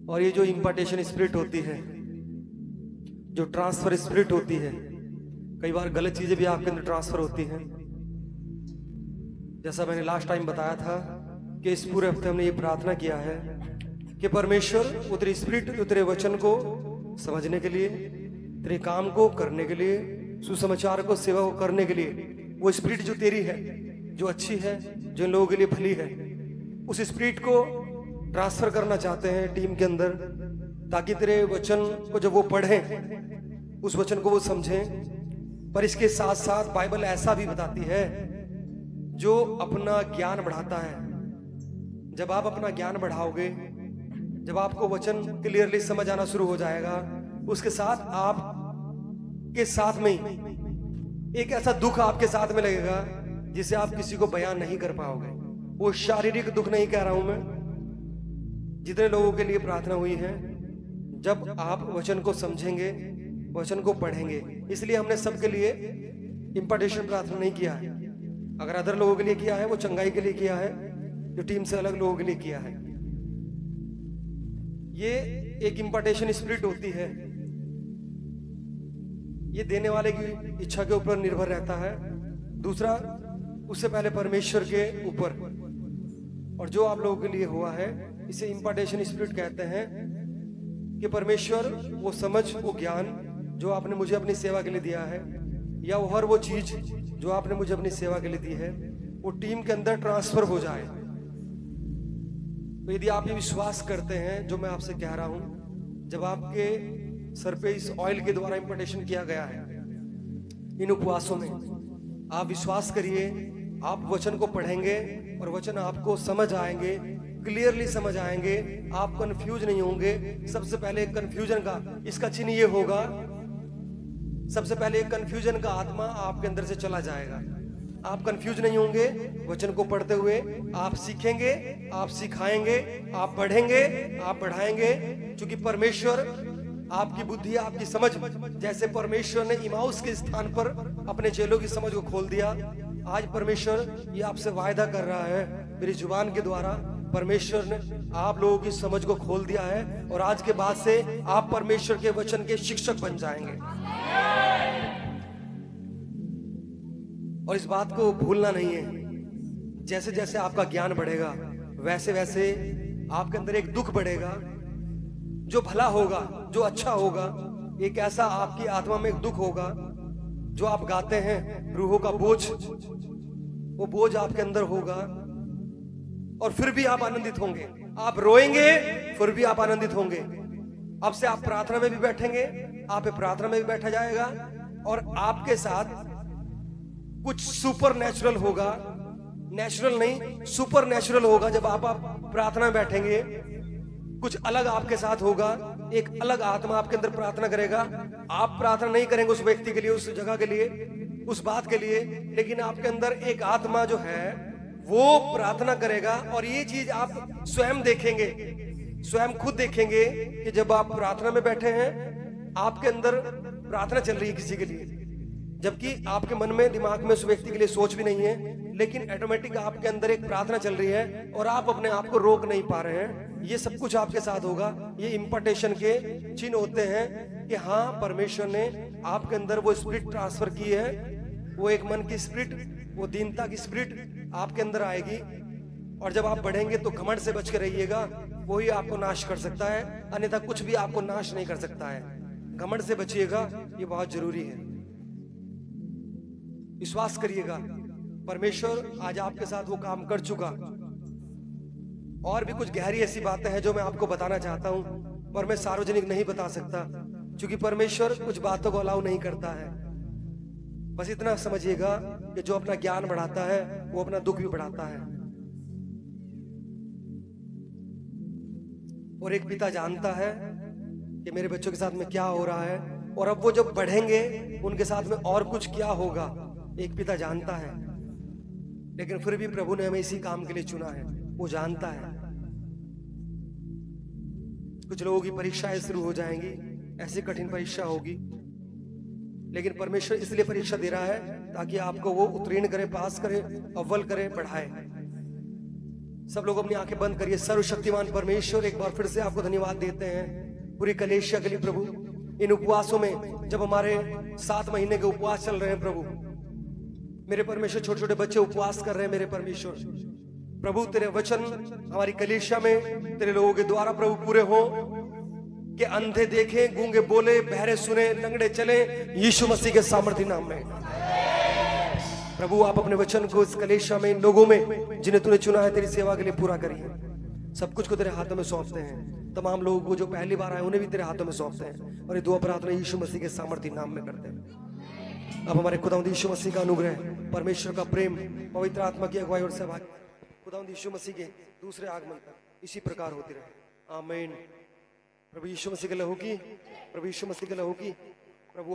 Speaker 1: और ये जो इम्पार्टेशन स्पिरिट होती है, जो ट्रांसफर स्पिरिट होती है, कई बार गलत चीजें भी आपके अंदर ट्रांसफर होती हैं। जैसा मैंने लास्ट टाइम बताया था कि इस पूरे हफ्ते हमने ये प्रार्थना किया है कि परमेश्वर वो तेरे स्पिरिट, जो तेरे वचन को समझने के लिए, तेरे काम को करने के लिए, सुसमाचार को, सेवा को करने के लिए, वो स्पिरिट जो तेरी है, जो अच्छी है, जो लोगों के लिए भली है, उस स्पिरिट को ट्रांसफर करना चाहते हैं टीम के अंदर, ताकि तेरे वचन को जब वो पढ़ें, उस वचन को वो समझें। पर इसके साथ साथ बाइबल ऐसा भी बताती है, जो अपना ज्ञान बढ़ाता है, जब आप अपना ज्ञान बढ़ाओगे, जब आपको वचन क्लियरली समझ आना शुरू हो जाएगा, उसके साथ आप के साथ में एक ऐसा दुख आपके साथ में लगेगा जिसे आप किसी को बयान नहीं कर पाओगे। वो शारीरिक दुख नहीं कह रहा हूं मैं, जितने लोगों के लिए प्रार्थना हुई है, जब आप वचन को समझेंगे, वचन को पढ़ेंगे। इसलिए हमने सबके लिए इंपार्टेशन प्रार्थना नहीं किया है। अगर अदर लोगों के लिए किया है वो चंगाई के लिए किया है, जो टीम से अलग लोगों के लिए किया है। ये एक इंपार्टेशन स्पिरिट होती है, ये देने वाले की इच्छा के ऊपर निर्भर रहता है। दूसरा, उससे पहले परमेश्वर के ऊपर। और जो आप लोगों के लिए हुआ है, इसे इंपार्टेशन स्पिरिट कहते हैं कि परमेश्वर वो समझ, वो ज्ञान जो आपने मुझे अपनी सेवा के लिए दिया है, या वो हर वो चीज जो आपने मुझे अपनी सेवा के लिए दी है, वो टीम के अंदर ट्रांसफर हो जाए। तो यदि आप ये विश्वास करते हैं जो मैं आपसे कह रहा हूं, जब आपके सर पे इस ऑयल के द्वारा इंपार्टेशन किया गया है इन उपवासों में, आप विश्वास करिए, आप वचन को पढ़ेंगे और वचन आपको समझ आएंगे, क्लियरली समझ आएंगे, आप कंफ्यूज नहीं होंगे। सबसे पहले कंफ्यूजन का इसका चिन्ह ये होगा, सबसे पहले कंफ्यूजन का आत्मा आपके अंदर से चला जाएगा। आप कंफ्यूज नहीं होंगे। वचन को पढ़ते हुए आप सीखेंगे, आप सिखाएंगे, आप पढ़ेंगे, आप पढ़ाएंगे, क्योंकि परमेश्वर आपकी बुद्धि, आपकी समझ, जैसे परमेश्वर ने इमाउस के स्थान पर अपने चेलों की समझ को खोल दिया, आज परमेश्वर ये आपसे वायदा कर रहा है, मेरी जुबान के द्वारा परमेश्वर ने आप लोगों की समझ को खोल दिया है, और आज के बाद से आप परमेश्वर के वचन के शिक्षक बन जाएंगे। और इस बात को भूलना नहीं है, जैसे जैसे आपका ज्ञान बढ़ेगा, वैसे वैसे आपके अंदर एक दुख बढ़ेगा जो भला होगा, जो अच्छा होगा। एक ऐसा आपकी आत्मा में एक दुख होगा, जो आप गाते हैं, रूहों का बोझ, वो बोझ आपके अंदर होगा, और फिर भी आप आनंदित होंगे। आप रोएंगे, फिर भी आप आनंदित होंगे। अब से आप प्रार्थना में भी बैठेंगे, आप प्रार्थना में भी बैठा जाएगा, और आपके साथ कुछ सुपर नेचुरल होगा, नेचुरल नहीं, सुपर नेचुरल होगा। जब आप प्रार्थना में बैठेंगे, कुछ अलग आपके साथ होगा, एक अलग आत्मा आपके अंदर प्रार्थना करेगा। आप प्रार्थना नहीं करेंगे उस व्यक्ति के लिए, उस जगह के लिए, उस बात के लिए, लेकिन आपके अंदर एक आत्मा जो है वो प्रार्थना करेगा। और ये चीज आप स्वयं देखेंगे, स्वयं खुद देखेंगे कि जब आप प्रार्थना में बैठे हैं, आपके अंदर प्रार्थना चल रही है किसी के लिए, जबकि आपके मन में, दिमाग में उस व्यक्ति के लिए सोच भी नहीं है, लेकिन ऑटोमेटिक आपके अंदर एक प्रार्थना चल रही है और आप अपने आप को रोक नहीं पा रहे हैं। ये सब कुछ आपके साथ होगा। ये इंपार्टेशन के चिन्ह होते हैं कि हाँ, परमेश्वर ने आपके अंदर वो स्पिरिट ट्रांसफर की है, वो एक मन की स्पिरिट, वो दीनता की स्पिरिट आपके अंदर आएगी। और जब आप बढ़ेंगे तो घमंड से बच के रहिएगा, वही आपको नाश कर सकता है, अन्यथा कुछ भी आपको नाश नहीं कर सकता है। घमंड से बचिएगा, ये बहुत जरूरी है। विश्वास करिएगा, परमेश्वर आज आपके साथ वो काम कर चुका। और भी कुछ गहरी ऐसी बातें हैं जो मैं आपको बताना चाहता हूं, पर मैं सार्वजनिक नहीं बता सकता, क्योंकि परमेश्वर कुछ बातों को अलाउ नहीं करता है। बस इतना समझिएगा कि जो अपना ज्ञान बढ़ाता है वो अपना दुख भी बढ़ाता है। और एक पिता जानता है कि मेरे बच्चों के साथ में क्या हो रहा है, और अब वो जब बढ़ेंगे उनके साथ में और कुछ क्या होगा, एक पिता जानता है, लेकिन फिर भी प्रभु ने हमें इसी काम के लिए चुना है। वो जानता है कुछ लोगों की परीक्षाएं शुरू हो जाएंगी, ऐसी कठिन परीक्षा होगी, लेकिन परमेश्वर इसलिए परीक्षा दे रहा है ताकि आपको वो उत्तीर्ण करे, पास करे, अव्वल करे, बढ़ाए। सब लोग अपनी आंखें बंद करिए। सर्वशक्तिमान परमेश्वर, एक बार फिर से आपको धन्यवाद देते हैं पूरी कलेशिया के लिए प्रभु। इन उपवासों में जब हमारे 7 महीने के उपवास चल रहे हैं प्रभु, मेरे परमेश्वर, छोटे छोटे बच्चे उपवास कर रहे हैं मेरे परमेश्वर प्रभु, तेरे वचन हमारी कलीसिया में तेरे लोगों के द्वारा प्रभु पूरे हो, कि अंधे देखें, गूंगे बोले, बहरे सुने, लंगड़े चले, यीशु मसीह के सामर्थ्य नाम में। प्रभु आप अपने वचन को इस कलीसिया में, इन लोगों में जिन्हें तूने चुना है तेरी सेवा के लिए, पूरा करिए। सब कुछ को तेरे हाथों में सौंपते हैं। तमाम लोगों को जो पहली बार आए उन्हें भी तेरे हाथों में सौंपते हैं, और ये दुआ प्रार्थना यीशु मसीह के सामर्थ्य नाम में करते हैं। अब हमारे खुदावंद यीशु मसीह का अनुग्रह, परमेश्वर का प्रेम, पवित्र आत्मा की अगुवाई और सहभागी खुदावंद यीशु मसीह के दूसरे आगमन तक इसी प्रकार होती रहे। आमीन। प्रभु यीशु मसीह के लहू की, प्रभु यीशु मसीह के लहू की, प्रभु